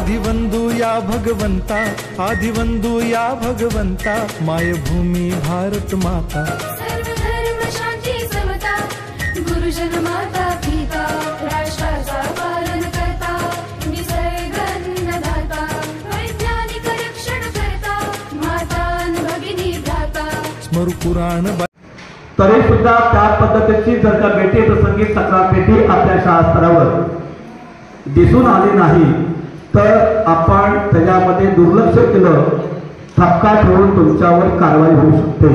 आदिवंदू या भगवंता, आदिवंदू या भगवंता, मायभूमी भारत माता, सर्वधर्म शांती समता, गुरुजन माता पिता, राष्ट्राचा पालन करता, निसर्ग अन्नदाता, वैज्ञानिक रक्षण करता, माता भगिनी भ्राता, स्मरू पुराण। तरी सुद्धा त्या पद्धतीची जर का बेटी प्रसंगी तक्रारपेटी आपल्या शाळा स्तरावर दिसून आली नाही तर आपण त्याच्यामध्ये दुर्लक्ष केलं, ठपका ठेवून तुमच्यावर कारवाई होऊ शकते।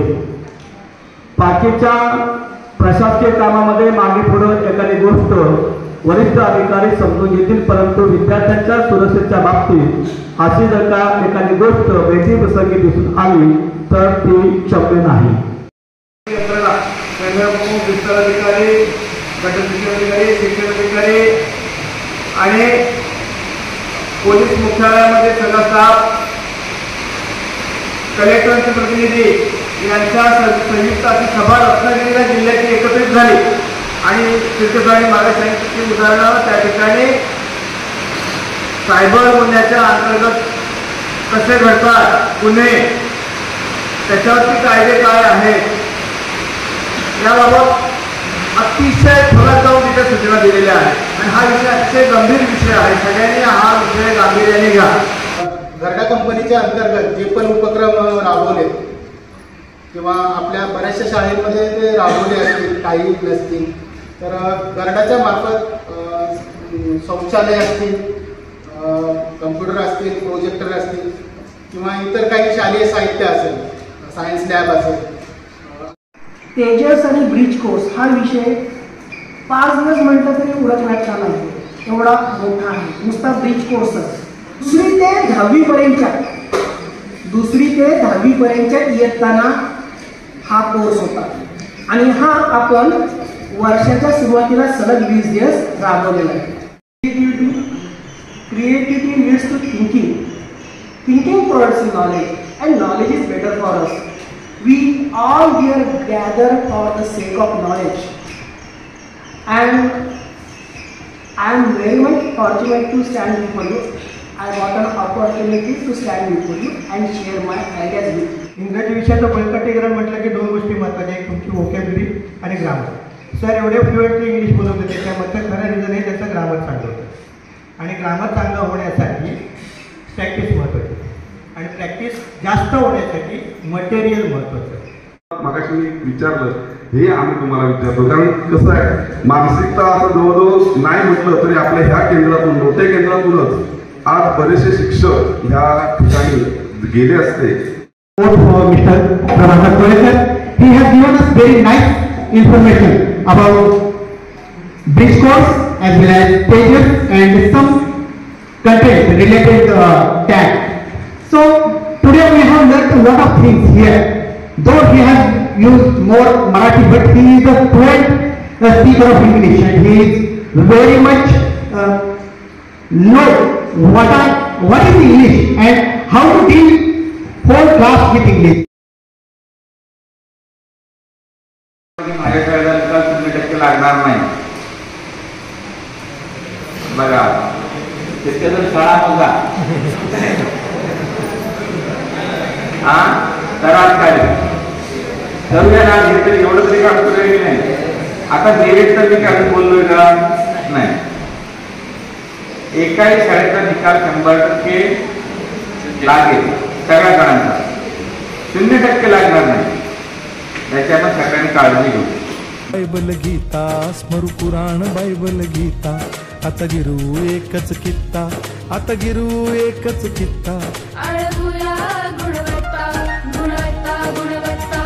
बाकीच्या प्रशासकीय कामामध्ये मागे पुढे एखादी गोष्ट वरिष्ठ अधिकारी समजून घेतील, परंतु विद्यार्थ्यांच्या सुरक्षेच्या बाबतीत अशी जर का एखादी गोष्ट बेटी प्रसंगी दिसून आली तर ती क्षम्य नाही। विस्तार अधिकारी, गट शिक्षण अधिकारी, शिक्षण अधिकारी आणि पोलीस मुख्यालयामध्ये सगळा स्टाफ, कलेक्टरचे प्रतिनिधी यांच्या संयुक्त अशी सभा रत्नागिरी जिल्ह्याची एकत्रित झाली आणि शिक्षकांनी मागे सांगितली उदाहरणार्थ त्या ठिकाणी सायबर गुन्ह्याच्या अंतर्गत कसे घडतात गुन्हे, त्याच्यावरती कायदे काय आहेत याबाबत अतिशय खोलात जाऊन तिथे सूचना दिलेल्या आहेत आणि हा विषय अतिशय गंभीर विषय आहे। सगळ्यांनी हा विषय गांभीर्याने घ्या। गरडा कंपनीच्या अंतर्गत जे पण उपक्रम राबवले किंवा आपल्या बऱ्याचशा शाळेमध्ये ते राबवले असतील, काही नसतील, तर गरडाच्या मार्फत शौचालय असतील, कम्प्युटर असतील, प्रोजेक्टर असतील किंवा इतर काही शालेय साहित्य असेल, सायन्स लॅब असेल, तेजस आणि ब्रिज कोर्स हा विषय 5 दिवस म्हटलं तरी उरकण्याचा नाही, एवढा मोठा आहे। नुसता ब्रिज कोर्सच दुसरी ते 10वी पर्यंतच्या इयत्तांना हा कोर्स होता आणि हा आपण वर्षाच्या सुरुवातीला सलग 20 दिवस राबवलेला आहे। Creativity leads to thinking, thinking produce knowledge and knowledge is better for us. We all here gather for the sake of knowledge, and I am very much fortunate to stand before you. I got an opportunity to stand before you and share my ideas with you. इंग्रजी विषयाचं बळकटीकरण म्हटलं की 2 गोष्टी महत्त्वाच्या, एक तुमची vocabulary आणि ग्रामर। सर एवढे फ्लुएंटली इंग्लिश बोलत होते, त्याच्यामध्ये खरं रिझन आहे त्याचं ग्रामर चांगलं होतं आणि ग्रामर चांगलं होण्यासाठी प्रॅक्टिस महत्त्वाची आणि प्रॅक्टिस जास्त होण्यासाठी मटेरियल महत्त्वाचं। मगाशी मी विचारलं हे आम्ही तुम्हाला विचारतो, कारण कसं आहे मानसिकता असं जवळजवळ नाही म्हटलं तरी आपल्या ह्या केंद्रातून, मोठ्या केंद्रातूनच आज बरेचसे शिक्षक ह्या ठिकाणी गेले असते। Mister Prabhakar Kolekar, he has given us very nice information about bridge course as well as pages and some content related tag. So today we have learned a lot of things here. Though he has used more Marathi, but he is a fluent speaker of English and he is very much know what is English and how to deal whole class with English. माझ्या शाळेला 0% लागणार नाही बघा, तिथे जर शाळा बघा दरात काढले ठरवूया ना घेतलं एवढं तरी काम केलं की नाही। आता डिरेक्ट तर मी काही बोललोय का नाही, एकाही शाळेचा निकाल 100% लागेल, सगळ्या जणांचा 0% लागणार नाही, याची आपण सगळ्यांनी काळजी घेऊ। बायबल गीता, स्मरू पुराण बायबल गीता, आता गिरू एकच कित्ता, आता गिरू एकच कित्ता, आळगुया गुणवत्ता गुणवत्ता गुणवत्ता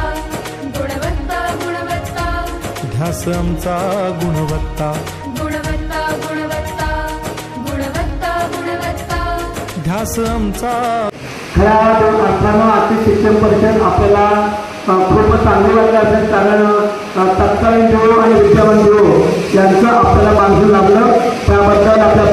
गुणवत्ता गुणवत्ता, ध्यास आमचा गुणवत्ता गुणवत्ता गुणवत्ता गुणवत्ता गुणवत्ता, ध्यास आमचा। खऱ्या अर्थानं आर्थिक शिक्षण परिषद आपल्याला खूप चांगली वाटलं असेल, कारण तत्कालीन जीव आणि विद्यावान जीव यांचं आपल्याला मार्गदर्शन लाभलं, त्याबद्दल आपल्या